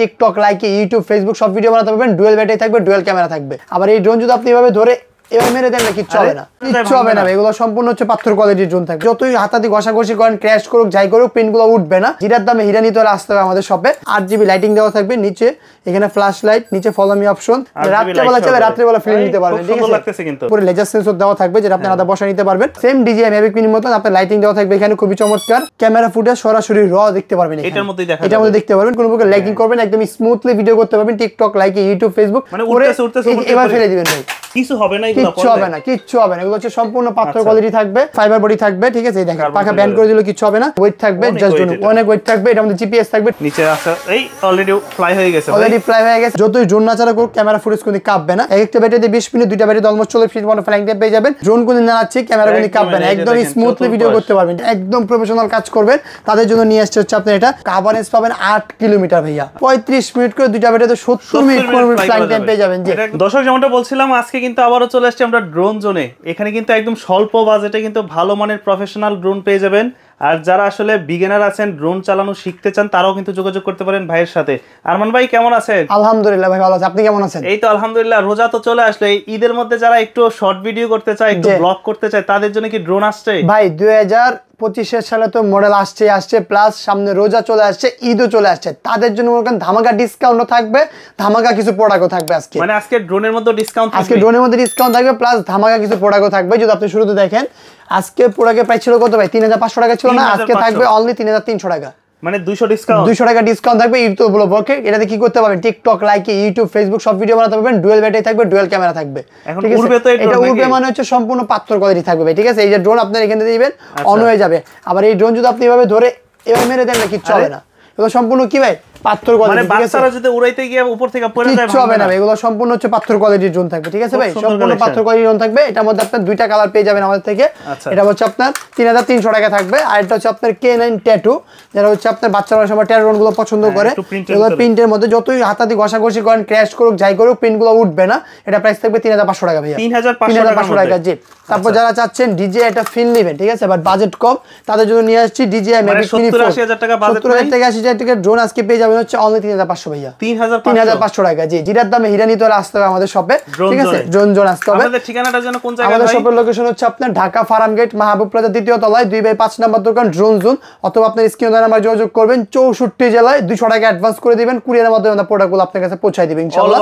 TikTok Likee YouTube Facebook সব video বানাতে পারবেন। ডুয়েল ব্যাটারি থাকবে, ডুয়েল ক্যামেরা থাকবে। আবার এই ড্রোন যদি আপনি এভাবে ধরে এবার মেরে দেন না, কিচ্ছু হবে না, কিচ্ছু হবে না। এগুলো সম্পূর্ণ হচ্ছে পাথর কোয়ালিটির ড্রোন থাকবে। যতই হাতাতি ঘষাঘষি করেন, ক্র্যাশ করুক, যাই করুক, পিনগুলো উঠবে না। জিরার দামে হীরা নিতে হলে আসতে হবে আমাদের শপে। 8GB লাইটিং দেওয়া থাকবে, নিচে এখানে ফ্ল্যাশ লাইট, নিচে ফলো মি অপশন। রাত্রেবেলা চাইলে রাত্রেবেলা ফিল্ম নিতে পারবেন, ঠিক আছে। পুরো লেজার সেন্সর দেওয়া থাকবে, যেটা আপনি আলাদা বসা নিতে পারবেন। সেম DJI Mavic Mini মতন আপনার লাইটিং দেওয়া থাকবে এখানে, খুবই চমৎকার। ক্যামেরা ফুটেজ সরাসরি র দেখতে পারবেন, এটার মধ্যে দেখতে পারবেন। কোনো প্রকার ল্যাগিং করবেন, একদম স্মুথলি ভিডিও করতে পারবেন। টিকটক লাইকে ইউটিউব ফেসবুক মানে উঠতেছে এবার ফেলে দিবেন ভাই, কিছু হবে না, কিচ্ছু হবে না, কিচ্ছু হবে না। এগুলো হচ্ছে সম্পূর্ণ পাথর কোয়ালিটি থাকবে, ফাইবার বডি থাকবে, ঠিক আছে। এই দেখেন পাখা ব্যান্ড করে দিলে কিচ্ছু হবে না। ওয়েট থাকবে, জাস্ট অনেক ওয়েট থাকবে। এটার মধ্যে জিপিএস থাকবে, নিচে আছে এই অলরেডি ফ্লাই হয়ে গেছে, যতই ড্রোন নাচারা করুক ক্যামেরা ফুটেজ কোনো কাঁপবে না। একটা ব্যাটারিতে 20 মিনিট, দুইটা ব্যাটারিতে অলমোস্ট 40 মিনিট মতো ফ্লাইং টাইম পেয়ে যাবেন। ড্রোন কোনো নাচাচ্ছি, ক্যামেরা কোনো কাঁপবে না, একদম স্মুথলি ভিডিও করতে পারবেন, একদম প্রফেশনাল কাজ করবেন। তাদের জন্য নিয়ে আসছে হচ্ছে আপনার এটা কাভারেজ পাবেন 8 কিলোমিটার ভাইয়া। 35 মিনিট করে দুইটা ব্যাটারিতে 70 মিনিট ফ্লাইং টাইম পেয়ে যাবেন। জি দর্শক, যেমনটা বলছিলাম, আজকে কিন্তু আবারও চলে আসছে আমরা ড্রোন জোনে। এখানে কিন্তু একদম স্বল্প বাজেটে কিন্তু ভালো মানের প্রফেশনাল ড্রোন পেয়ে যাবেন। আর যারা আসলে বিগিনার আছেন, ড্রোন চালানো শিখতে চান, তারাও কিন্তু যোগাযোগ করতে পারেন ভাইয়ের সাথে। আরমান ভাই কেমন আছেন? আলহামদুলিল্লাহ ভাই ভালো আছি, আপনি কেমন আছেন? এই তো আলহামদুলিল্লাহ। রোজা তো চলে আসলো, এই ঈদের মধ্যে যারা একটু শর্ট ভিডিও করতে চায়, একটু ব্লগ করতে চায়, তাদের জন্য কি ড্রোন আসছে? ভাই 2025 সালে তো মডেল আসছে প্লাস সামনে রোজা চলে আসছে, ঈদও চলে আসছে। তাদের জন্য মনে করেন ধামাকা ডিসকাউন্টও থাকবে, ধামাকা কিছু প্রোডাক্টও থাকবে আজকে। মানে আজকে ড্রোনের মধ্যে ডিসকাউন্ট থাকবে, আজকে ড্রোনের মধ্যে ডিসকাউন্ট থাকবে প্লাস ধামাকা কিছু প্রোডাক্টও থাকবে। যদি আপনি শুরুতে দেখেন, আজকে প্রোডাক্টের প্রাইস ছিল কত ভাই? 3500 টাকা ছিল না, আজকে থাকবে অনলি 3300 টাকা। মানে 200 টাকা ডিসকাউন্ট থাকবে ঈদ উপলক্ষে। এটাতে কি করতে পারবেন? টিকটক লাইকে ইউটিউব ফেসবুক সব ভিডিও বানাতে পারবেন। ডুয়েল ব্যাটারি থাকবে, ডুয়েল ক্যামেরা থাকবে, ঠিক আছে। এটা উড়বে মানে হচ্ছে সম্পূর্ণ পাথর কোয়ালিটি থাকবে ভাই, ঠিক আছে। এই যে ড্রোন আপনার এখানে দিবেন, অন হয়ে যাবে। আবার এই ড্রোন যদি আপনি এভাবে ধরে এভাবে মেরে দেন না, কিচ্ছু হবে না। এগুলো সম্পূর্ণ কি ভাই পাথর কোয়ালিটি, মানে বাচ্চারা যদি উড়াইতে গিয়ে উপর থেকে পড়ে যায় কিচ্ছু হবে না। এগুলো সম্পূর্ণ হচ্ছে পাথর কোয়ালিটির ড্রোন থাকবে, ঠিক আছে ভাই। সম্পূর্ণ পাথর কোয়ালিটির ড্রোন থাকবে। এটার মধ্যে আপনার দুইটা কালার পেয়ে যাবেন আমাদের থেকে। এটা হচ্ছে আপনার 3300 টাকা থাকবে। আর এটা হচ্ছে আপনার K9 ট্যাটু, যারা হচ্ছে আপনার বাচ্চারা সময় ট্যাটু ড্রোন গুলো পছন্দ করে। এগুলো প্রিন্টের মধ্যে যতই হাতাতি ঘষাঘষি করেন, ক্র্যাশ করুক, যাই করুক, প্রিন্ট গুলো উঠবে না। এটা প্রাইস থাকবে 3500 টাকা ভাইয়া, 3500 টাকা। জি তারপর যারা চাচ্ছেন DJI একটা ফিল নেবেন, ঠিক আছে, বাট বাজেট কম, তাদের জন্য নিয়ে আসছি DJI Mavic Mini 70-80,000 টাকা বাজেট, 70,000 থেকে 80,000 টাকা ড্রোন আজকে পেয়ে যাবেন হচ্ছে অনলি 3500 ভাইয়া, 3500 টাকা। জি জিরার দামে হীরা নিতে হলে আসতে হবে আমাদের শপে, ঠিক আছে। ড্রোন জোন আসতে হবে। আমাদের ঠিকানাটা যেন কোন জায়গায়? আমাদের শপের লোকেশন হচ্ছে আপনার ঢাকা ফার্ম গেট, মাহবুব প্লাজা দ্বিতীয় তলায় 2/5 নম্বর দোকান ড্রোন জোন। অথবা আপনার স্ক্রিনে নাম্বার যোগাযোগ করবেন। 64 জেলায় 200 টাকা অ্যাডভান্স করে দিবেন, কুরিয়ারের মাধ্যমে আমরা প্রোডাক্টগুলো আপনার কাছে পৌঁছায় দিবেন ইনশাআল্লাহ।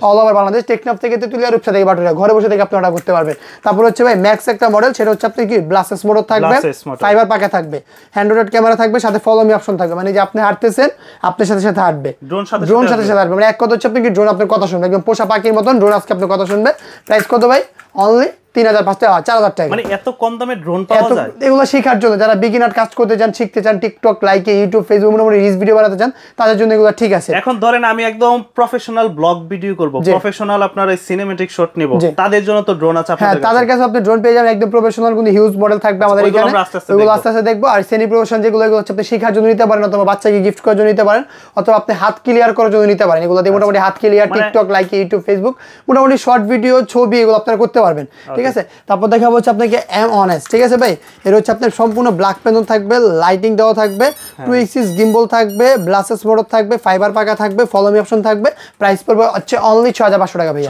অল ওভার বাংলাদেশ, টেকনাফ থেকে তেতুলিয়া, রূপসা থেকে বাটুরা, ঘরে বসে থেকে আপনি অর্ডার করতে পারবেন। তারপর হচ্ছে ভাই ম্যাক্স একটা মডেল, সেটা হচ্ছে আপনি কি ব্লাসেস মোটর থাকবে, ফাইবার পাকা থাকবে, হ্যান্ড রোটেট ক্যামেরা থাকবে, সাথে ফলো মি অপশন থাকবে। মানে যে আপনি হাঁটতেছেন, আপনার সাথে সাথে হাঁটবে, ড্রোন সাথে সাথে হাঁটবে। মানে এক কথা হচ্ছে আপনি কি ড্রোন আপনার কথা শুনবে, একদম পোষা পাখির মতন ড্রোন আজকে আপনার কথা শুনবে। প্রাইস কত ভাই? অনলি 3000 টাকা। মানে এত কম দামে ড্রোন পাওয়া যায়? এগুলো শেখার জন্য, যারা বিগিনার কাজ করতে চান, শিখতে চান, টিকটক লাইকে ইউটিউব ফেসবুক মোটামুটি রিলস ভিডিও বানাতে চান, তাদের জন্য এগুলো ঠিক আছে। এখন ধরেন আমি একদম প্রফেশনাল ব্লগ ভিডিও করব, প্রফেশনাল আপনার এই সিনেম্যাটিক শট নেব, তাদের জন্য তো ড্রোন আছে আপনাদের কাছে? হ্যাঁ, তাদের কাছে আপনি ড্রোন পেয়ে যাবেন একদম প্রফেশনাল, কিন্তু হিউজ মডেল থাকবে আমাদের এখানে। এগুলো আস্তে আস্তে দেখবো। আর সেমি প্রফেশনাল যেগুলো, এগুলো হচ্ছে আপনি শেখার জন্য নিতে পারেন, অথবা বাচ্চাকে গিফট করার জন্য নিতে পারেন, অথবা আপনি হাত ক্লিয়ার করার জন্য নিতে পারেন। এগুলো দিয়ে মোটামুটি হাত clear, TikTok Likee YouTube Facebook মোটামুটি শর্ট ভিডিও, ছবি, এগুলো আপনারা করতে পারবেন, ঠিক আছে। তারপর দেখাবো হচ্ছে আপনাকে M1S, ঠিক আছে ভাই। এর হচ্ছে আপনার সম্পূর্ণ ব্ল্যাক প্যানেল থাকবে, লাইটিং দেওয়া থাকবে, 2 এক্সিস গিম্বল থাকবে, ব্লাসেস মোটর থাকবে, ফাইবার পাকা থাকবে, ফলো মি অপশন থাকবে। প্রাইস পড়বে হচ্ছে অনলি 6500 টাকা ভাই,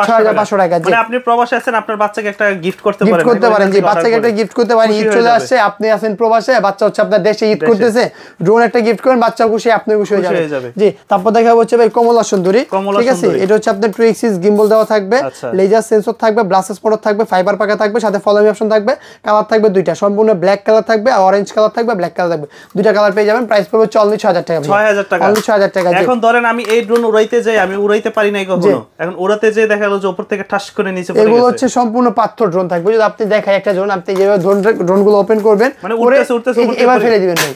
6500 টাকা। মানে আপনি প্রবাসে আছেন, আপনার বাচ্চাকে একটা গিফট করতে পারেন। জি বাচ্চাকে একটা গিফট করতে পারেন। ঈদ চলে আসছে, আপনি আছেন প্রবাসে, বাচ্চা হচ্ছে আপনার দেশে ঈদ করতেছে, ড্রোন একটা গিফট করেন, বাচ্চা খুশি, আপনি খুশি হয়ে যাবে। জি তারপর দেখাবো হচ্ছে ভাই কমলা সুন্দরী, ঠিক আছে। এটা হচ্ছে আপনার 2 এক্সিস গিম্বল দেওয়া থাকবে, লেজার সেন্সর থাকবে, ব্লাসেস মোটর থাকবে, ফাইবার পাকা থাকবে, সাথে ফলো মি অপশন থাকবে। কালার থাকবে দুইটা, সম্পূর্ণ ব্ল্যাক কালার থাকবে আর অরেঞ্জ কালার থাকবে, ব্ল্যাক কালার থাকবে, দুইটা কালার পেয়ে যাবেন। প্রাইস পড়বে অনলি 6000 টাকা, 6000 টাকা, অনলি 6000 টাকা। এখন ধরেন আমি এই ড্রোন উড়াইতে যাই, আমি উড়াইতে পারি নাই কখনো, এখন উড়াতে যেয়ে দেখা গেল যে উপর থেকে ঠাস করে নিচে পড়ে গেছে। এগুলো হচ্ছে সম্পূর্ণ পাথর ড্রোন থাকবে। যদি আপনি দেখাই একটা ড্রোন, আপনি যেভাবে ড্রোনগুলো ওপেন করবেন, মানে উড়তেছে এবার ফেলে দিবেন ভাই,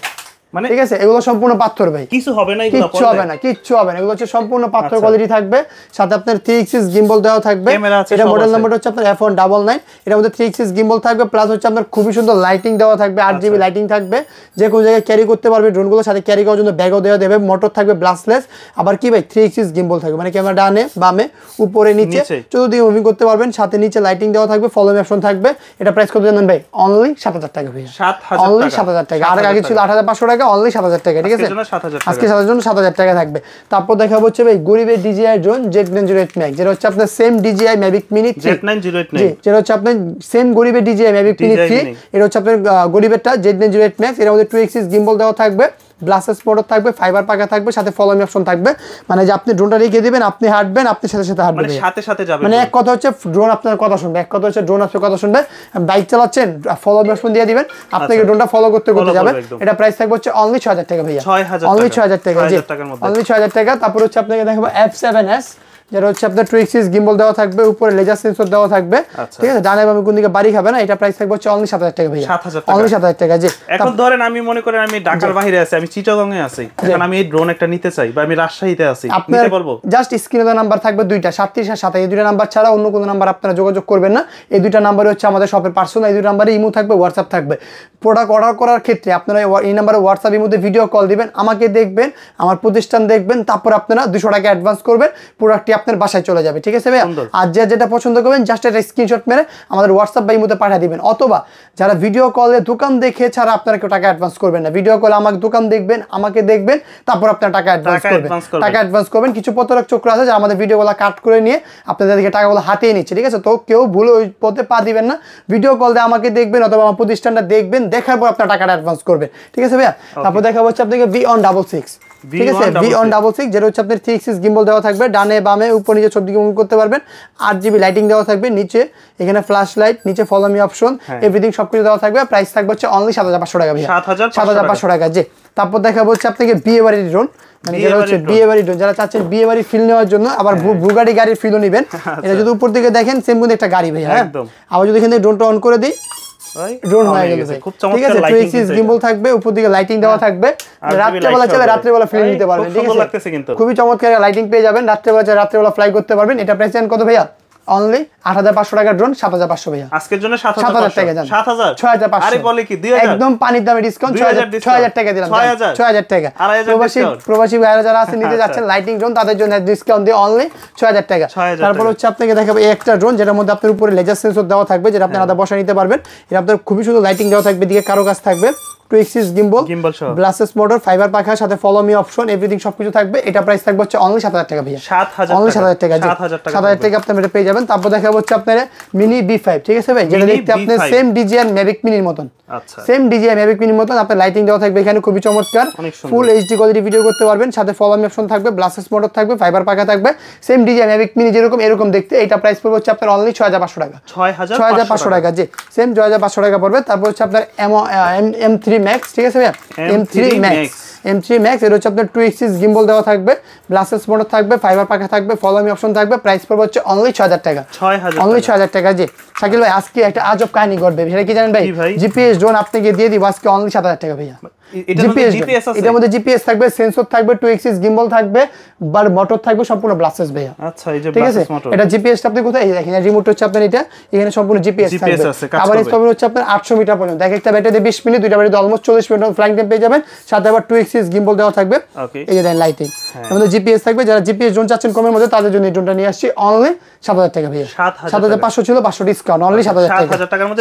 মানে ঠিক আছে। এগুলো সম্পূর্ণ পাথর ভাই, কিছু হবে না, কিচ্ছু হবে না, কিচ্ছু হবে না। এগুলো হচ্ছে সম্পূর্ণ পাথর কোয়ালিটি থাকবে, সাথে আপনার 3 এক্সিস গিম্বল দেওয়া থাকবে। এটা মডেল নাম্বার হচ্ছে আপনার F199। এটার মধ্যে 3 এক্সিস গিম্বল থাকবে, প্লাস হচ্ছে আপনার খুবই সুন্দর লাইটিং দেওয়া থাকবে, 8GB লাইটিং থাকবে, যে কোনো জায়গায় ক্যারি করতে পারবে ড্রোনগুলো। সাথে ক্যারি করার জন্য ব্যাগও দেওয়া দেবে, মোটর থাকবে ব্লাস্টলেস। আবার কি ভাই 3 এক্সিস গিম্বল থাকবে, মানে ক্যামেরা ডানে বামে উপরে নিচে চতুর্দিকে মুভিং করতে পারবেন। সাথে নিচে লাইটিং দেওয়া থাকবে, ফলো মি অপশন থাকবে। এটা প্রাইস কত জানেন ভাই? অনলি 7000 টাকা ভাই, অনলি 7000 টাকা। আর আগে ছিল 8500 টাকা, অনলি 7000 টাকা, ঠিক আছে? আজকে 7000 জন্য 7000 টাকা থাকবে। তারপর দেখাবো হচ্ছে ভাই গরিবের DJI ড্রোন Z908 Max, যেটা হচ্ছে আপনার same DJI Mavic Mini 3, Z908 জি, যেটা হচ্ছে আপনার সেম গরিবের DJI Mavic Mini 3, এটা হচ্ছে আপনার গরিবেরটা Z908 Max। এর মধ্যে 2 axis gimbal দেওয়া থাকবে, ব্লাসেস মোটর থাকবে, ফাইবার পাকা থাকবে, সাথে ফলো মি অপশন থাকবে। মানে যে আপনি ড্রোনটা রেখে দিবেন, আপনি হাঁটবেন, আপনি সাথে সাথে হাঁটবেন, মানে সাথে সাথে যাবে। মানে এক কথা হচ্ছে ড্রোন আপনার কথা শুনবে, এক কথা হচ্ছে ড্রোন আপনার কথা শুনবে। বাইক চালাচ্ছেন, ফলো মি অপশন দিয়ে দিবেন, আপনাকে ড্রোনটা ফলো করতে যাবে। এটা প্রাইস থাকবে হচ্ছে অনলি 6000 টাকা ভাইয়া, অনলি 6000 টাকা, জি অনলি 6000 টাকা। তারপর হচ্ছে আপনাকে দেখাবো F7S, যেটা হচ্ছে আপনার 2 axis gimbal দেওয়া থাকবে, উপরে লেজার সেন্সর দেওয়া থাকবে, ঠিক আছে? ডানে বামে কোন দিকে বাড়ি খাবে না। এটা প্রাইস থাকবে হচ্ছে অনলি 7000 টাকা ভাইয়া, অনলি 7000 টাকা, জি। এখন ধরেন আমি মনে করেন আমি ঢাকার বাইরে আছি, আমি চিটাগং এ আছি, এখন আমি এই ড্রোন একটা নিতে চাই, বা আমি রাজশাহীতে আছি, নিতে পারবো? জাস্ট স্ক্রিনে দেওয়া নাম্বার থাকবে দুইটা, 37 আর 27, এই দুইটা নাম্বার ছাড়া অন্য কোনো নাম্বার আপনারা যোগাযোগ করবেন না। এই দুইটা নাম্বারে হচ্ছে আমাদের শপের পার্সোনাল, এই দুইটা নাম্বারে ইমো থাকবে, হোয়াটসঅ্যাপ থাকবে। প্রোডাক্ট অর্ডার করার ক্ষেত্রে আপনারা এই নাম্বারে হোয়াটসঅ্যাপ ইমোতে ভিডিও কল দিবেন, আমাকে দেখবেন, আমার প্রতিষ্ঠান দেখবেন, তারপর আপনারা 200 টাকা অ্যাডভান্স করবেন, প্রোডাক্টটি আপনার বাসায় চলে যাবে, ঠিক আছে ভাইয়া? আর যেটা পছন্দ করবেন জাস্ট একটা স্ক্রিনশট মেরে আমাদের হোয়াটসঅ্যাপ বা ইমোতে পাঠিয়ে দিবেন। অথবা যারা ভিডিও কলে দোকান দেখে ছাড়া আপনারা কেউ টাকা অ্যাডভান্স করবেন না, ভিডিও কলে আমাকে দোকান দেখবেন, আমাকে দেখবেন, তারপর আপনারা টাকা অ্যাডভান্স করবেন, টাকা অ্যাডভান্স করবেন। কিছু প্রতারক চক্র আছে যারা আমাদের ভিডিওগুলো কাট করে নিয়ে আপনাদের থেকে টাকাগুলো হাতিয়ে নিচ্ছে, ঠিক আছে? তো কেউ ভুলে ওই পথে পা দিবেন না, ভিডিও কল দিয়ে আমাকে দেখবেন অথবা আমার প্রতিষ্ঠানটা দেখবেন, দেখার পর আপনার টাকাটা অ্যাডভান্স করবেন, ঠিক আছে ভাইয়া? তারপর দেখা হচ্ছে আপনাকে V166, ঠিক আছে? V166, যেটা হচ্ছে আপনার 3 axis gimbal দেওয়া থাকবে, ডানে বামে উপর নিচে সব দিকে মুভ করতে পারবেন, 8GB লাইটিং দেওয়া থাকবে, নিচে এখানে ফ্ল্যাশ লাইট, নিচে ফলো মি অপশন, এভরিথিং সবকিছু দেওয়া থাকবে। প্রাইস থাকবে হচ্ছে অনলি 7500 টাকা ভাইয়া, 7500 টাকা, জি। তারপর দেখাবো হচ্ছে আপনাকে বিয়ে বাড়ির ড্রোন, মানে যেটা হচ্ছে বিয়ে বাড়ির ড্রোন, যারা চাচ্ছেন বিয়ে বাড়ির ফিল নেওয়ার জন্য, আবার বুগাটি গাড়ির ফিলও নেবেন। এটা যদি উপর দিকে দেখেন সেম কিন্তু একটা গাড়ি ভাইয়া, হ্যাঁ? আবার যদি এখানে ড্রোনটা অন করে দিই, ড্রোন হয়ে গেল, ঠিক আছে? 2 axis gimbal থাকবে, উপর দিকে লাইটিং দেওয়া থাকবে, রাত্রেবেলা চলে রাত্রেবেলা ফিল্ম নিতে পারবেন, ঠিক আছে? খুবই চমৎকার লাইটিং পেয়ে যাবেন, রাত্রেবেলা ফ্লাই করতে পারবেন। এটা প্রাইস কত ভাইয়া? অনলি 8500 টাকার ড্রোন 7500 ভাইয়া, আজকের জন্য 7000 টাকা, 7000 6500। আরে বলে কি 2000, একদম পানির দামে ডিসকাউন্ট, 6000 টাকা দিলাম, 6000 টাকা। প্রবাসী ভাইরা যারা আছে নিতে যাচ্ছেন লাইটিং ড্রোন, তাদের জন্য ডিসকাউন্ট দিয়ে অনলি 6000 টাকা। তারপর হচ্ছে আপনাকে দেখাবো এই একটা ড্রোন, যেটার মধ্যে আপনার উপরে লেজার সেন্সর দেওয়া থাকবে, যেটা আপনি আলাদা বসায় নিতে পারবেন। এটা আপনার খুবই সুন্দর লাইটিং দেওয়া থাকবে, দিকে কারো কাজ থাকবে, 2 axis gimbal ব্লাসেস মোটর, ফাইবার পাখা, সাথে ফলো মি অপশন, এভরিথিং সবকিছু থাকবে। এটা প্রাইস থাকবে হচ্ছে অনলি 7000 টাকা ভাইয়া, অনলি 7000 টাকা, 7000 টাকা আপনি এটা পেয়ে যাবেন। তারপর দেখাবো হচ্ছে আপনার মিনি B5, ঠিক আছে ভাই? যেটা দেখতে আপনার সেম DJI Mavic Mini মতন, সেম DJI Mavic Mini মতন আপনার লাইটিং দেওয়া থাকবে, এখানে খুবই চমৎকার ফুল HD কোয়ালিটি ভিডিও করতে পারবেন, সাথে ফলো মি অপশন থাকবে, ব্লাসেস মোটর থাকবে, ফাইবার পাখা থাকবে, সেম DJI Mavic Mini যেরকম এরকম দেখতে। এটা প্রাইস পড়বে হচ্ছে আপনার অনলি 6500 টাকা, 6500 টাকা, জি সেম 6500 টাকা পড়বে। তারপর হচ্ছে আপনার M3 Max, ঠিক আছে ভাইয়া? M3 Max, এর হচ্ছে আপনার 2 axis gimbal দেওয়া থাকবে, ব্লাসেস মোটর থাকবে, ফাইবার পাখা থাকবে, ফলো মি অপশন থাকবে। প্রাইস পড়বে হচ্ছে অনলি 6000 টাকা, অনলি 6000 টাকা, জি। শাকিল ভাই আজকে একটা আজব কাহিনী ঘটবে, সেটা কি জানেন ভাই? জিপিএস ড্রোন আপনাকে দিয়ে দিব আজকে অনলি 7000 টাকা ভাইয়া। এটার মধ্যে জিপিএস থাকবে, সেন্সর থাকবে, 2 axis gimbal থাকবে, বার মোটর থাকবে, সম্পূর্ণ ব্লাসেস ভাইয়া, আচ্ছা এই যে ব্লাসেস মোটর। এটা জিপিএস আপনি কোথায় এই দেখেন, রিমোট হচ্ছে আপনার এটা, এখানে সম্পূর্ণ জিপিএস থাকবে। আবার স্পিড হচ্ছে আপনার 800 মিটার পর্যন্ত, এক একটা ব্যাটারিতে 20 মিনিট, দুইটা ব্যাটারিতে অলমোস্ট 40 মিনিট ফ্লাইং টাইম পেয়ে যাবেন। সাথে আবার 2 axis gimbal দেওয়া থাকবে, এই যে দেন লাইটিং, আমাদের জিপিএস থাকবে। যারা জিপিএস ড্রোন চাচ্ছেন কমের মধ্যে, তাদের জন্য এই ড্রোনটা নিয়ে আসছি অনলি 7000 টাকা ভাইয়া, 7500 ছিল, 500 ডিসকাউন্ট, অনলি 7000 টাকা,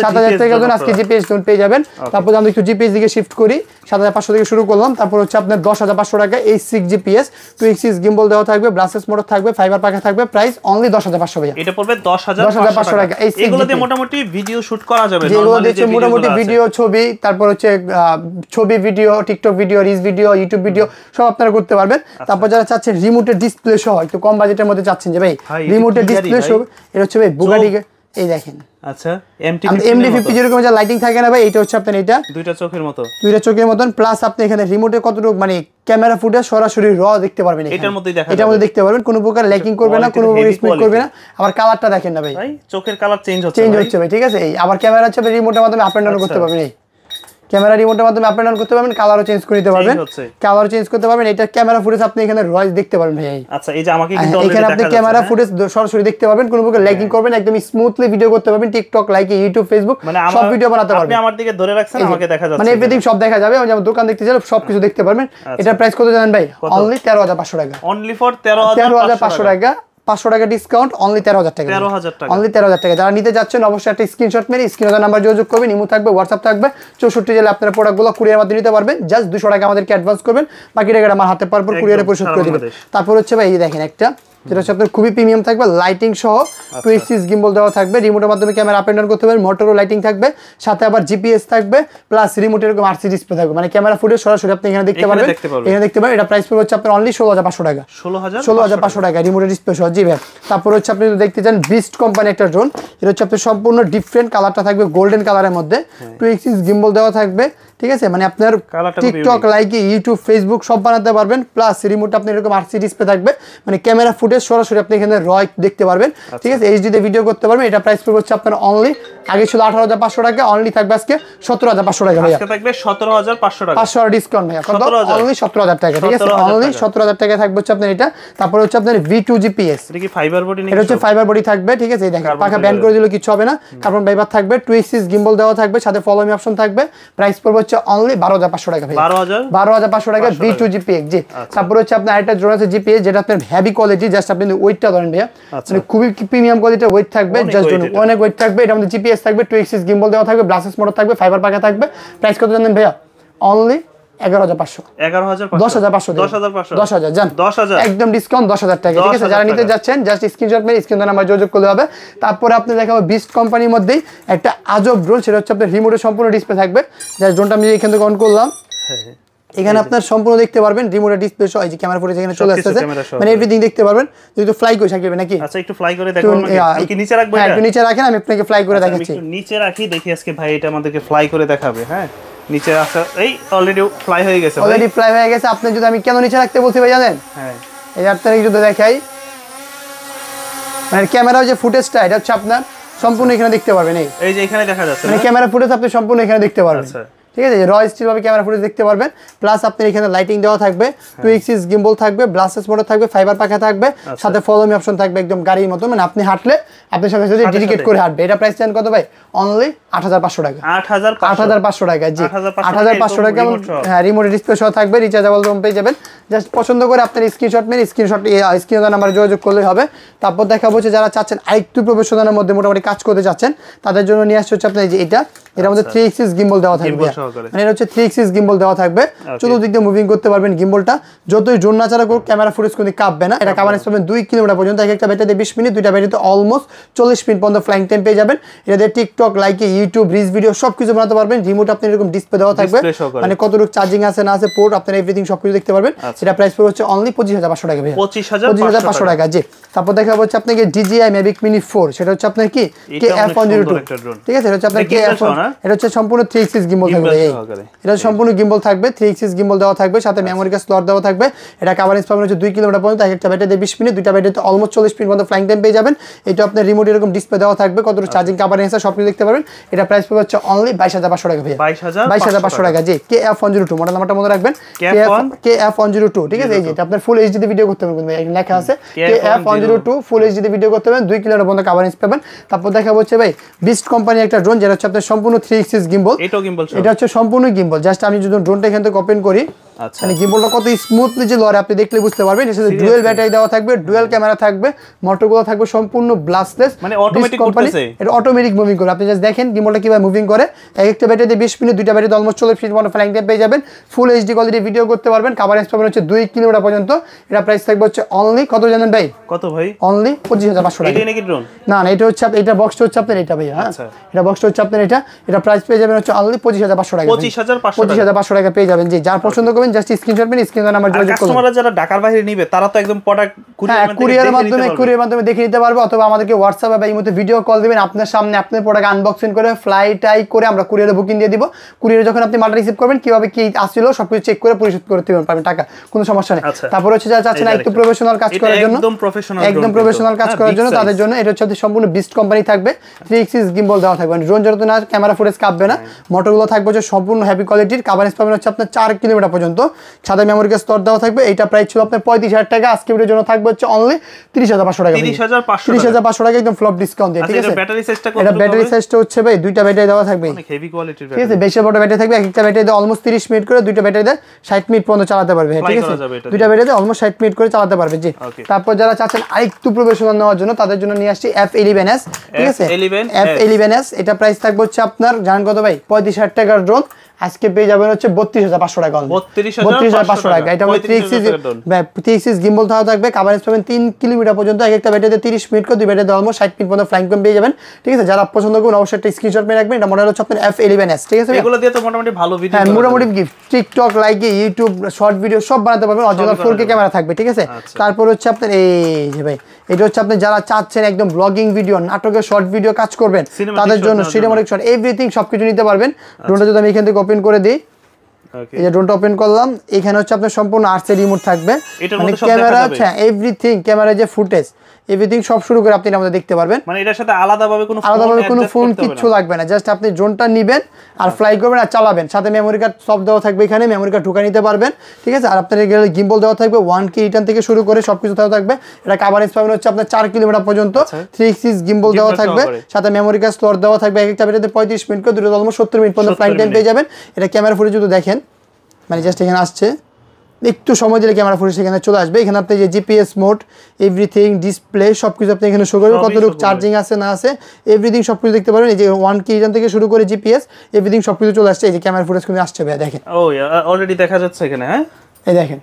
7000 টাকার জন্য আজকে জিপিএস ড্রোন পেয়ে যাবেন। তারপর আমরা একটু জিপিএস দিকে শিফট করি, 7500 থেকে শুরু করলাম। তারপর হচ্ছে আপনার 10500 টাকা H6 GPS, 2 axis gimbal দেওয়া থাকবে, ব্লাসেস মোটর থাকবে, ফাইবার পাখা থাকবে, প্রাইস অনলি 10500 ভাইয়া। এটা পড়বে 10500 টাকা। এগুলো দিয়ে মোটামুটি ভিডিও শুট করা যাবে, যেগুলো দিয়ে মোটামুটি ভিডিও, ছবি, তারপর হচ্ছে ছবি, video, TikTok video, reels video, YouTube video সব আপনারা করতে পারবেন। তারপর যারা চাচ্ছেন রিমোটের ডিসপ্লে সহ একটু কম বাজেটের মধ্যে চাচ্ছেন যে ভাই রিমোটের ডিসপ্লে সহ, এটা হচ্ছে ভাই বুগাটি, এই দেখেন, আচ্ছা MD50 যেরকম যা লাইটিং থাকে না ভাই, এটা হচ্ছে আপনার এটা দুইটা চোখের মতন, প্লাস আপনি এখানে রিমোটে কতটুকু মানে ক্যামেরা ফুটেজ সরাসরি র দেখতে পারবেন, এটার মধ্যে দেখতে পারবেন, কোনো প্রকার ল্যাকিং করবে না, কোনো প্রকার স্পিড করবে না। আবার কালারটা দেখেন না ভাই, চোখের কালার চেঞ্জ হচ্ছে ভাই, ঠিক আছে? এই আবার ক্যামেরা হচ্ছে রিমোটের মাধ্যমে আপ এন্ড ডাউন করতে পারবেন, এই ক্যামেরা রিমোটের মাধ্যমে আপ এন্ড ডাউন করতে পারবেন, কালারও চেঞ্জ করে দিতে পারবেন, কালার চেঞ্জ করতে পারবেন। এটা ক্যামেরা ফুটেজ আপনি এখানে রয়েস দেখতে পারবেন ভাই, আচ্ছা এই যে আমাকে কিন্তু অলরেডি এখানে আপনি ক্যামেরা ফুটেজ সরাসরি দেখতে পারবেন, কোনো প্রকার ল্যাকিং করবেন, একদম স্মুথলি ভিডিও করতে পারবেন, টিকটক, লাইক, ইউটিউব, ফেসবুক সব ভিডিও বানাতে পারবেন। আপনি আমার দিকে ধরে রাখছেন, আমাকে দেখা যাচ্ছে, মানে এভরিথিং সব দেখা যাবে, যেমন দোকান দেখতে গেলে সবকিছু দেখতে পারবেন। এটা প্রাইস কত জানেন ভাই? অনলি 13500 টাকা, অনলি ফর 13500 টাকা। 500 টাকা ডিসকাউন্ট, অনলি 13,000 টাকা। 13,000 টাকা, অনলি 13,000 টাকা। যারা নিতে যাচ্ছেন অবশ্যই একটা স্ক্রিনশট মেরে স্ক্রিনে নাম্বার যোগাযোগ করবেন, ইমো থাকবে, হোয়াটসঅ্যাপ থাকবে, 64 জেলা আপনারা প্রোডাক্টগুলো কুরিয়ার মাধ্যমে নিতে পারবেন। জাস্ট 200 টাকা আমাদেরকে অ্যাডভান্স করবেন, বাকি টাকাটা আমার হাতে পর কুরিয়ারে পরিশোধ করে দিবেন। তারপর হচ্ছে ভাই এই দেখেন একটা যেটা হচ্ছে আপনার খুবই প্রিমিয়াম থাকবে, লাইটিং সহ 2 এক্সিস গিম্বল দেওয়া থাকবে, রিমোটের মাধ্যমে ক্যামেরা আপ এন্ড ডাউন করতে পারবেন, মোটরও লাইটিং থাকবে, সাথে আবার জিপিএস থাকবে, প্লাস রিমোটের এরকম আরসি ডিসপ্লে থাকবে, মানে ক্যামেরা ফুটেজ সরাসরি আপনি এখানে দেখতে পারবেন। এখানে দেখতে পারবেন। এটা প্রাইস পড়বে হচ্ছে আপনার অনলি 16,500 টাকা। 16,500 টাকা রিমোটের ডিসপ্লে সহ। জি ভাই। তারপর হচ্ছে আপনি দেখতে চান বিস্ট কোম্পানি একটা ড্রোন, এটা হচ্ছে আপনার সম্পূর্ণ ডিফারেন্ট কালারটা থাকবে গোল্ডেন কালারের মধ্যে, 2 এক্সিস গিম্বল দেওয়া থাকবে, ঠিক আছে, মানে আপনার টিকটক, লাইকি, ইউটিউব, ফেসবুক সব বানাতে পারবেন, প্লাস রিমোট আপনি এরকম আরসি ডিসপ্লে থাকবে, মানে ক্যামেরা ফুটেজ সরাসরি আপনি এখানে রয় দেখতে পারবেন, ঠিক আছে, এইচডি তে ভিডিও করতে পারবেন। এটা প্রাইস পড়বে হচ্ছে আপনার অনলি, আগে ছিল 18,500 টাকা, অনলি থাকবে আজকে 17,500 টাকা ভাইয়া। আজকে থাকবে 17,500 টাকা, 500 ডিসকাউন্ট ভাইয়া, কত? অনলি 17,000 টাকা, ঠিক আছে, অনলি 17,000 টাকা থাকবে হচ্ছে আপনার এটা। তারপর হচ্ছে আপনার V2 GPS, এটা কি ফাইবার বডি নাকি? এটা হচ্ছে ফাইবার বডি থাকবে, ঠিক আছে, এই দেখেন পাখা ব্যান্ড করে দিলে কিছু হবে না, কার্বন ফাইবার থাকবে, 2 এক্সিস গিম্বল দেওয়া থাকবে, সাথে ফলো মি অপশন থাকবে। প্রাইস পড়বে হচ্ছে অনলি 12,500 টাকা ভাই, 12,500 টাকা V2 GPS। জি। তারপর হচ্ছে আপনার আরেকটা ড্রোন আছে GPS, যেটা আপনার হেভি কোয়ালিটি, জাস্ট আপনি ওয়েটটা ধরেন ভাইয়া, মানে খুবই প্রিমিয়াম কোয়ালিটির ওয়েট থাকবে, জাস্ট অনেক ওয়েট থাকবে। এটা মধ্যে GPS থাকবে, 2 এক্সিস গিম্বল দেওয়া থাকবে, ব্লাসেস মোটর থাকবে, ফাইবার পাখা থাকবে। প্রাইস কত জানেন ভাইয়া? অনলি 11,500, 10,000 জান, 10,000 একদম ডিসকাউন্ট 10,000 টাকা, ঠিক আছে। যারা নিতে যাচ্ছেন জাস্ট স্ক্রিনশট মেরে স্ক্রিনে নাম্বার যোগাযোগ করলে হবে। তারপরে আপনি দেখাবো বিস্ট কোম্পানির মধ্যেই একটা আজব ড্রোন, সেটা হচ্ছে আপনার রিমোটের সম্পূর্ণ ডিসপ্লে থাকবে, যার ড্রোনটা আমি এখান থেকে অন করলাম, এখানে আপনার সম্পূর্ণ দেখতে পারবেন রিমোটের ডিসপ্লে সহ, এই যে ক্যামেরা ফুটেজ এখানে চলে আসছে, মানে এভরিথিং দেখতে পারবেন। যদি ফ্লাই করে থাকবে নাকি? আচ্ছা একটু ফ্লাই করে দেখাবো নাকি? কি নিচে রাখবো? হ্যাঁ একটু নিচে রাখেন, আমি আপনাকে ফ্লাই করে দেখাচ্ছি। একটু নিচে রাখি, দেখি আজকে ভাই এটা আমাদেরকে ফ্লাই করে দেখাবে। হ্যাঁ নিচে আসা, এই অলরেডি ফ্লাই হয়ে গেছে, অলরেডি ফ্লাই হয়ে গেছে। আপনি যদি আমি কেন নিচে রাখতে বলছি ভাই জানেন? হ্যাঁ এই আপনাকে যদি দেখাই, মানে ক্যামেরার যে ফুটেজটা এটা হচ্ছে আপনার সম্পূর্ণ এখানে দেখতে পারবেন, এই যে এখানে দেখা যাচ্ছে, মানে ক্যামেরা ফুটেজ আপনি সম্পূর্ণ এখানে দেখতে পারবেন, ঠিক আছে, র স্টিল ভাবে ক্যামেরা ফুটেজ দেখতে পারবেন। প্লাস আপনার এখানে লাইটিং দেওয়া থাকবে, 2 এক্সিস গিম্বল থাকবে, ব্লাসেস মোটর থাকবে, ফাইবার পাখা থাকবে, সাথে ফলো মি অপশন থাকবে, একদম গাড়ির মতো, মানে আপনি হাঁটলে আপনার সাথে সাথে ডেডিকেট করে হাঁটবে। এটা প্রাইস জানেন কত ভাই? অনলি 8,500 টাকা, 8,500 টাকা। জি 8,500 টাকা। হ্যাঁ রিমোট ডিসপ্লে সহ থাকবে, রিচার্জেবল রুম পেয়ে যাবেন। জাস্ট পছন্দ করে আপনার স্ক্রিনশট মেরে স্ক্রিনে নাম্বার যোগাযোগ করলেই হবে। তারপর দেখা হচ্ছে যারা চাচ্ছেন আরেকটু প্রফেশনালের মধ্যে মোটামুটি কাজ করতে চাচ্ছেন, তাদের জন্য নিয়ে আসছে হচ্ছে আপনার এই যে এটা, এটার মধ্যে 3 এক্সিস গিম্বল দেওয়া থাকবে, মানে এটা হচ্ছে 3 এক্সিস গিম্বল দেওয়া থাকবে, চতুর্দিক দিয়ে মুভিং করতে পারবেন গিম্বলটা, যতই জোর নাচাড়া করুক ক্যামেরা ফুটেজ কোনো কাঁপবে না। এটা কাভারেজ পাবেন 2 কিলোমিটার পর্যন্ত, একটা ব্যাটারিতে 20 মিনিট, দুইটা ব্যাটারিতে অলমোস্ট 40 মিনিট পর্যন্ত ফ্লাইং টাইম পেয়ে যাবেন। এটা দিয়ে TikTok, Likee, YouTube, reels video সবকিছু বানাতে পারবেন। রিমোট আপনি এরকম ডিসপ্লে দেওয়া থাকবে, মানে কতটুকু চার্জিং আছে না আছে, পোর্ট আপনার এভরিথিং সবকিছু দেখতে পারবেন। এটা প্রাইস পড়বে হচ্ছে অনলি 25,500 টাকা ভাই, 25,500 টাকা। জি। তারপর দেখা হচ্ছে আপনাকে DJI Mavic Mini 4, সেটা হচ্ছে আপনার কি KF102, ঠিক আছে, এটা হচ্ছে আপনার KF1, এটা হচ্ছে সম্পূর্ণ 3 এক্সিস গিম্বল থাকবে, এটা সম্পূর্ণ গিম্বল থাকবে, 3 এক্সিস গিম্বল দেওয়া থাকবে, সাথে মেমোরি কার্ড স্লট দেওয়া থাকবে। এটা কাভারেজ পাবেন হচ্ছে 2 কিলোমিটার পর্যন্ত, একটা ব্যাটারিতে 20 মিনিট, দুইটা ব্যাটারিতে অলমোস্ট 40 মিনিট পর্যন্ত ফ্লাইং টাইম পেয়ে যাবেন। এটা আপনার রিমোট এরকম ডিসপ্লে দেওয়া থাকবে, কতটুকু চার্জিং কাভারেজ আছে সবকিছু দেখতে পারবেন। এটা প্রাইস পড়বে হচ্ছে অনলি 22,500 টাকা ভাই, 22,500 টাকা। জি KF102 মডেল নাম্বারটা মনে রাখবেন, KF102, ঠিক আছে। এই যে এটা আপনার ফুল এইচডি তে ভিডিও করতে পারবেন, এখানে লেখা আছে KF102 ফুল এইচডি তে ভিডিও করতে পারবেন, 2 কিলোমিটার পর্যন্ত কাভারেজ পাবেন। তারপর দেখা হচ্ছে ভাই বিস্ট কোম্পানি একটা ড্রোন, যেটা হচ্ছে আপনার সম্পূর্ণ 3 এক্সিস গিম্বল, এটা হচ্ছে সম্পূর্ণ গিম্বল। জাস্ট আমি যদি ড্রোনটা এখান থেকে ওপেন করি, মানে গিম্বলটা কত স্মুথলি যে লড়ে আপনি দেখলে বুঝতে পারবেন। এর সাথে ডুয়াল ব্যাটারি দেওয়া থাকবে, ডুয়াল ক্যামেরা থাকবে, মোটরগুলো থাকবে সম্পূর্ণ ব্লাস্টলেস, মানে অটোমেটিক করতেছে, এটা অটোমেটিক মুভিং করে। আপনি জাস্ট দেখেন গিম্বলটা কিভাবে মুভিং করে, একটা ব্যাটারিতে 20 মিনিট, দুইটা ব্যাটারিতে অলমোস্ট 40 মিনিট পর্যন্ত ফ্লাইং টাইম পেয়ে যাবেন। ফুল এইচডি কোয়ালিটি ভিডিও করতে পারবেন, কাভারেজ পাবেন হচ্ছে 2 কিলোমিটার পর্যন্ত। এটা প্রাইস থাকবে হচ্ছে অনলি কত জানেন ভাই? কত ভাই? অনলি 25,500 টাকা। এটা নাকি ড্রোন? না না, এটা হচ্ছে এটা বক্সটা হচ্ছে আপনার এটা ভাই, হ্যাঁ এটা বক্সটা হচ্ছে আপনার এটা প্রাইস পেয়ে যাবেন হচ্ছে অনলি 25,500 টাকা, 25,500 টাকা পেয়ে যাবেন। জি যার পছন্দ করবেন জাস্ট স্ক্রিনশট মেরে স্ক্রিনে নাম্বার যোগাযোগ করুন। কাস্টমাররা যারা ঢাকার বাইরে নিবে তারা তো একদম প্রোডাক্ট কুরিয়ারের মাধ্যমে দেখে নিতে পারবে, অথবা আমাদেরকে হোয়াটসঅ্যাপে বা ইমোতে ভিডিও কল দিবেন, আপনার সামনে আপনার প্রোডাক্ট আনবক্সিং করে ফ্লাই টাই করে আমরা কুরিয়ারে বুকিং দিয়ে দিব। কুরিয়ারে যখন আপনি মালটা রিসিভ করবেন কিভাবে কি আসছিল সবকিছু চেক করে পরিশোধ করতে পারবেন টাকা, কোনো সমস্যা নেই। তারপর হচ্ছে যারা চাচ্ছেন একটু প্রফেশনাল কাজ করার জন্য, একদম প্রফেশনাল কাজ করার জন্য, তাদের জন্য এটা হচ্ছে সম্পূর্ণ বিস্ট কোম্পানি থাকবে, 3 এক্সিস গিম্বল দেওয়া থাকবে, ড্রোন যত না ক্যামেরা ফুটেজ কাঁপবে না, মোটরগুলো থাকবে হচ্ছে সম্পূর্ণ হেভি কোয়ালিটির, কাভারেজ পাবেন হচ্ছে আপনার 4 কিলোমিটার পর্যন্ত। পর্যন্ত, সাথে মেমোরি কার্ড স্লট দেওয়া থাকবে। এটা প্রাইস ছিল আপনার 35,000 টাকা, আজকে ভিডিওর জন্য থাকবে হচ্ছে অনলি 30,500 টাকা। 30,500 টাকা একদম ফ্লপ ডিসকাউন্ট দিয়ে, ঠিক আছে। এটা ব্যাটারি সাইজটা হচ্ছে ভাই দুইটা ব্যাটারি দেওয়া থাকবে, অনেক হেভি কোয়ালিটির ঠিক আছে। বেশি বড় ব্যাটারি থাকবে, একটা ব্যাটারিতে অলমোস্ট 30 মিনিট করে, দুইটা ব্যাটারিতে 60 মিনিট পর্যন্ত চালাতে পারবে, ঠিক আছে। দুইটা ব্যাটারিতে অলমোস্ট 60 মিনিট করে চালাতে পারবে, জি। তারপর যারা চাচ্ছেন আরেকটু প্রফেশনাল নেওয়ার জন্য তাদের জন্য নিয়ে আসছি F11s, ঠিক আছে। F11s এটা প্রাইস থাকবে হচ্ছে আপনার জানেন কত ভাই? 35,000 টাকার ড্রোন আজকে পেয়ে যাবেন হচ্ছে 32,500 টাকা। 32,500 টাকা। এটা হলো 3 গিম্বল থাকবে, কভারেজ পাবেন 3 কিলোমিটার পর্যন্ত, এক একটা ব্যাটারিতে 30 মিনিট করে, দুই ব্যাটারিতে অলমোস্ট 60 মিনিট পর্যন্ত ফ্লাইং টাইম পেয়ে যাবেন, ঠিক আছে। যারা পছন্দ করবেন অবশ্যই একটা স্ক্রিনশট নিয়ে রাখবেন। এটা মডেল হচ্ছে আপনার F11s, ঠিক আছে। এগুলো দিয়ে তো মোটামুটি ভালো ভিডিও, হ্যাঁ মোটামুটি gift TikTok Likee YouTube short video সব বানাতে পারবেন, অরিজিনাল 4K ক্যামেরা থাকবে, ঠিক আছে। তারপর হচ্ছে আপনার এই যে ভাই এটা হচ্ছে আপনি যারা চাচ্ছেন একদম ব্লগিং ভিডিও, নাটকের শর্ট ভিডিও কাজ করবেন তাদের জন্য সিনেমাটিক শট এভরিথিং সবকিছু নিতে পারবেন। ড্রোনটা যদি আমি এখান থেকে ওপেন করে দিই, এই যে ড্রোনটা ওপেন করলাম, এখানে হচ্ছে আপনার সম্পূর্ণ আর্টসে রিমোট থাকবে, মানে ক্যামেরা হচ্ছে এভরিথিং, ক্যামেরা যে ফুটেজ এভরিথিং সব শুরু করে আপনি আমাদের দেখতে পারবেন। মানে এটার সাথে আলাদাভাবে কোনো ফোন কিচ্ছু লাগবে না, জাস্ট আপনি ড্রোনটা নেবেন আর ফ্লাই করবেন আর চালাবেন। সাথে মেমোরি কার্ড সব দেওয়া থাকবে, এখানে মেমোরি কার্ড ঢুকা নিতে পারবেন, ঠিক আছে। আর আপনার গিম্বল দেওয়া থাকবে, 1K রিটার্ন থেকে শুরু করে সবকিছু দেওয়া থাকবে। এটা কভারেজ পাবেন হচ্ছে আপনার 4 কিলোমিটার পর্যন্ত, 3 এক্সিস গিম্বল দেওয়া থাকবে, সাথে মেমোরি কার্ড স্লট দেওয়া থাকবে। এক একটা ব্যাটারিতে 35 মিনিট করে, দুটো অলমোস্ট 70 মিনিট পর্যন্ত ফ্লাইং টাইম পেয়ে যাবেন। এটা ক্যামেরা ফুটেজ যদি দেখেন, মানে জাস্ট এখানে আসছে, একটু সময় দিলে ক্যামেরা ফুটেজ এখানে চলে আসবে। এখানে আপনি যে জিপিএস মোড এভরিথিং ডিসপ্লে সবকিছু আপনি এখানে শো করবে, কতটুকু চার্জিং আছে না আছে এভরিথিং সবকিছু দেখতে পারবেন। এই যে 1K রিটার্ন থেকে শুরু করে জিপিএস এভরিথিং সবকিছু চলে আসছে। এই যে ক্যামেরা ফুটেজ কিন্তু আসছে ভাই, দেখেন। ও অলরেডি দেখা যাচ্ছে এখানে, হ্যাঁ এই দেখেন,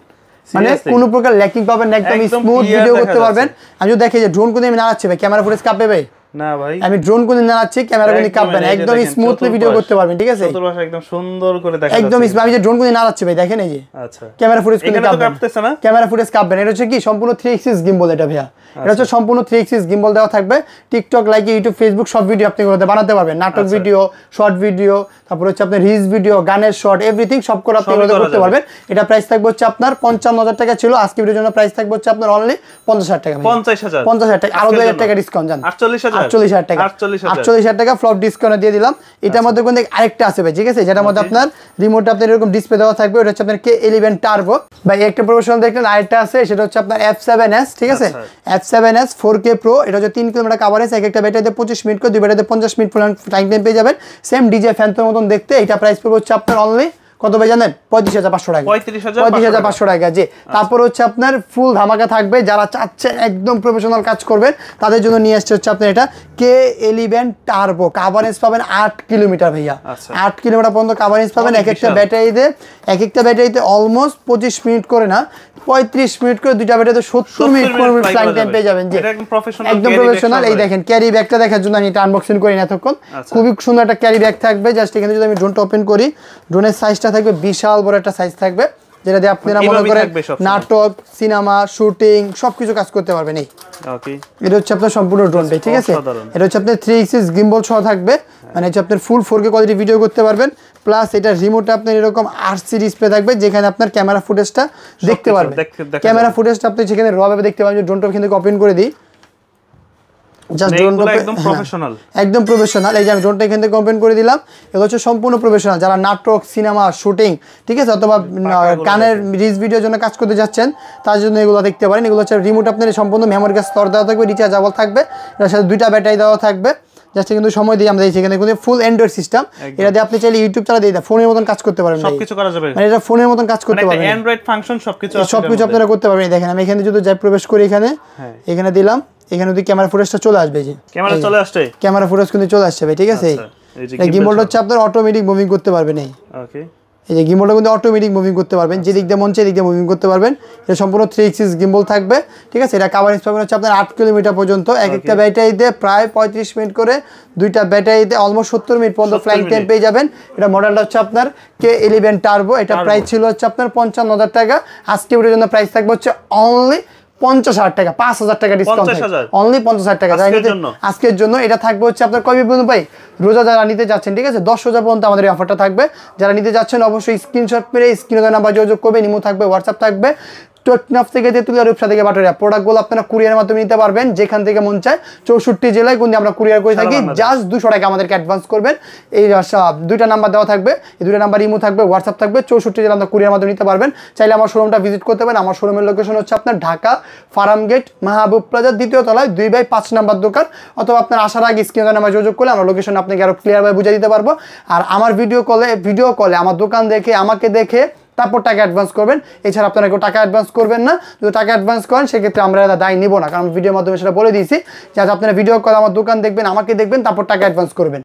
মানে কোনো প্রকার ল্যাকিং পাবেন না, একদম স্মুথ ভিডিও করতে পারবেন। আমি যদি দেখি যে ড্রোন কোন আমি নাড়াচ্ছি ভাই, ক্যামেরা ফুটেজ কাঁপবে ভাই? না ভাই, আমি ড্রোন কোন নাড়াচ্ছি, ক্যামেরা কোন কাঁপবে না, একদম স্মুথলি ভিডিও করতে পারবেন, ঠিক আছে। চতুর্পাশে একদম সুন্দর করে দেখা যাচ্ছে, একদম আমি যে ড্রোন কোন নাড়াচ্ছি ভাই, দেখেন এই যে আচ্ছা ক্যামেরা ফুটেজ কোন কাঁপতেছে না, ক্যামেরা ফুটেজ কাঁপবে না। এটা হচ্ছে কি সম্পূর্ণ 3 এক্সিস গিম্বল এটা ভাইয়া, এটা হচ্ছে সম্পূর্ণ 3 এক্সিস গিম্বল দেওয়া থাকবে। টিকটক লাইক ইউটিউব ফেসবুক সব ভিডিও আপনি বানাতে পারবেন, নাটক ভিডিও, শর্ট ভিডিও, তারপর হচ্ছে আপনার রিলস ভিডিও, গানের শর্ট এভরিথিং সব করে আপনি করতে পারবেন। এটা প্রাইস থাকবে হচ্ছে আপনার 55,000 টাকা ছিল, আজকে ভিডিওর জন্য প্রাইস থাকবে হচ্ছে আপনার অনলি 50,000 টাকা। 50,000 টাকা, আরো 2,000 টাকা ডিসকাউন্ট জান, 48,000 টাকা, 48,000 টাকা ফ্লপ ডিসকাউন্ট দিয়ে দিলাম। এটার মধ্যে কোন আরেকটা আছে ভাই, ঠিক আছে, যেটার মধ্যে আপনার রিমোট আপনার এরকম ডিসপ্লে দেওয়া থাকবে। ওটা হচ্ছে আপনার K11 টার্বো ভাই, একটা প্রফেশনাল দেখলেন। আরেকটা আছে সেটা হচ্ছে আপনার F7s, ঠিক আছে। F7s 4K Pro, এটা হচ্ছে 3 কিলোমিটার কভারেজ, এক একটা ব্যাটারিতে 25 মিনিট করে, দুই ব্যাটারিতে 50 মিনিট টাইম টাইম পেয়ে যাবেন। সেম ডিজে ফ্যান্টমের মতন দেখতে। এটা প্রাইস পড়বে হচ্ছে আপনার অনলি কত ভাই জানেন? 35,500 টাকা। 35,500 টাকা, জি। তারপর হচ্ছে আপনার ফুল ধামাকা থাকবে, যারা চাচ্ছেন একদম প্রফেশনাল কাজ করবেন তাদের জন্য নিয়ে আসছে হচ্ছে আপনার এটা K11 টার্বো, কভারেজ পাবেন 8 কিলোমিটার ভাইয়া, 8 কিলোমিটার পর্যন্ত কভারেজ পাবেন। এক একটা ব্যাটারিতে অলমোস্ট 25 মিনিট করে না 35 মিনিট করে, দুইটা ব্যাটারিতে 70 মিনিট করে ফ্লাইং টাইম পেয়ে যাবেন, জি। একদম প্রফেশনাল। এই দেখেন ক্যারি ব্যাগটা দেখার জন্য আমি এটা আনবক্সিং করি না এতক্ষণ, খুবই সুন্দর একটা ক্যারি ব্যাগ থাকবে। জাস্ট এখানে যদি আমি ড্রোনটা ওপেন করি, ড্রোনের সাইজটা থাকবে বিশাল বড় একটা সাইজ থাকবে, যেটা দিয়ে আপনারা মনে করেন নাটক, সিনেমা, শুটিং সবকিছু কাজ করতে পারবেন। এই এটা হচ্ছে আপনার সম্পূর্ণ ড্রোন ভাই, ঠিক আছে। এটা হচ্ছে আপনার 3 এক্সিস গিম্বল সহ থাকবে, মানে হচ্ছে আপনার ফুল 4K কোয়ালিটি ভিডিও করতে পারবেন। প্লাস এটা রিমোটে আপনার এরকম আরসি ডিসপ্লে থাকবে, যেখানে আপনার ক্যামেরা ফুটেজটা দেখতে পারবেন। ক্যামেরা ফুটেজটা আপনি সেখানে র ভাবে দেখতে পারবেন। ড্রোনটা এখান থেকে ওপেন করে দিই, জাস্ট ড্রোনটা একদম প্রফেশনাল। এই যে আমি ড্রোনটা এখান থেকে ওপেন করে দিলাম। এগুলো হচ্ছে সম্পূর্ণ প্রফেশনাল, যারা নাটক, সিনেমা, শুটিং, ঠিক আছে, অথবা গানের রিলস ভিডিওর জন্য কাজ করতে যাচ্ছেন তার জন্য এগুলো দেখতে পারেন। এগুলো হচ্ছে রিমোট আপনার সম্পূর্ণ মেমোরি কার্ড স্তর দেওয়া থাকবে, রিচার্জেবল থাকবে, এর সাথে 2টা ব্যাটারি দেওয়া থাকবে। জাস্ট কিন্তু সময় দিয়ে আমরা এখানে কিন্তু ফুল অ্যান্ড্রয়েড সিস্টেম, এটা দিয়ে আপনি চাইলে ইউটিউব চালা দিয়ে ফোনের মতন কাজ করতে পারবেন, সবকিছু করা যাবে, মানে এটা ফোনের মতন কাজ করতে পারবেন, অ্যান্ড্রয়েড ফাংশন সবকিছু আপনারা করতে পারবেন। দেখেন আমি এখানে যদি যাই প্রবেশ করি, এখানে দিলাম, এখানে যদি ক্যামেরা ফুটেজটা চলে আসবে, যে ক্যামেরা চলে আসছে, ক্যামেরা ফুটেজ কিন্তু চলে আসছে ভাই, ঠিক আছে। এই গিম্বলটা হচ্ছে আপনার অটোমেটিক মুভিং করতে পারবেন। ওকে, এই যে গিম্বলটা কিন্তু অটোমেটিক মুভিং করতে পারবেন, যে দিক দিয়ে মন চাই দিক দিয়ে মুভিং করতে পারবেন। এটা সম্পূর্ণ 3 এক্সিস গিম্বল থাকবে, ঠিক আছে। এটা কভারেজ পাবেন হচ্ছে আপনার 8 কিলোমিটার পর্যন্ত, এক একটা ব্যাটারিতে প্রায় 35 মিনিট করে, দুইটা ব্যাটারিতে অলমোস্ট 70 মিনিট পর্যন্ত ফ্লাইং টাইম পেয়ে যাবেন। এটা মডেলটা হচ্ছে আপনার K11 টার্বো, এটা প্রাইস ছিল হচ্ছে আপনার 55,000 টাকা, আজকে ভিডিওর জন্য প্রাইস থাকবে হচ্ছে অনলি 50,000 টাকা, 5,000 টাকা ডিসকাউন্ট, অনলি 50,000 টাকা আজকের জন্য। এটা থাকবে হচ্ছে আপনার কবে পর্যন্ত ভাই? রোজা যারা নিতে যাচ্ছেন, ঠিক আছে, 10 রোজা পর্যন্ত আমাদের এই অফারটা থাকবে। যারা নিতে যাচ্ছেন অবশ্যই স্ক্রিনশট মেরে স্ক্রিনে দেওয়া নাম্বার যোগাযোগ করবে, ইমো থাকবে, হোয়াটসঅ্যাপ থাকবে, টেকনাফ থেকে তেতুলিয়া রূপসা থেকে বাটারিয়া প্রোডাক্টগুলো আপনারা কুরিয়ারের মাধ্যমে নিতে পারবেন যেখান থেকে মন চায় 64 জেলায় কিন্তু আমরা কুরিয়ার করে থাকি জাস্ট 200 টাকা আমাদেরকে অ্যাডভান্স করবেন এই দুইটা নাম্বার দেওয়া থাকবে এই দুইটা নাম্বার ইমো থাকবে হোয়াটসঅ্যাপ থাকবে 64 জেলা আমরা কুরিয়ার মাধ্যমে নিতে পারবেন চাইলে আমার শোরুমটা ভিজিট করতে পারেন আমার শোরুমের লোকেশন হচ্ছে আপনার ঢাকা ফার্ম গেট মাহবুব প্লাজার 2য় তলায় 2/5 নাম্বার দোকান অথবা আপনার আসার আগে স্ক্রিনে নাম্বার যোগাযোগ করলে আমরা লোকেশন আপনাকে আরো ক্লিয়ারভাবে বুঝিয়ে দিতে পারবো আর আমার ভিডিও কলে আমার দোকান দেখে আমাকে দেখে তারপর টাকা অ্যাডভান্স করবেন এছাড়া আপনারা কেউ টাকা অ্যাডভান্স করবেন না যদি টাকা অ্যাডভান্স করেন সেক্ষেত্রে আমরা দায় নিব না কারণ ভিডিওর মাধ্যমে সেটা বলে দিয়েছি যে আপনারা ভিডিও কল আমার দোকান দেখবেন আমাকে দেখবেন তারপর টাকা অ্যাডভান্স করবেন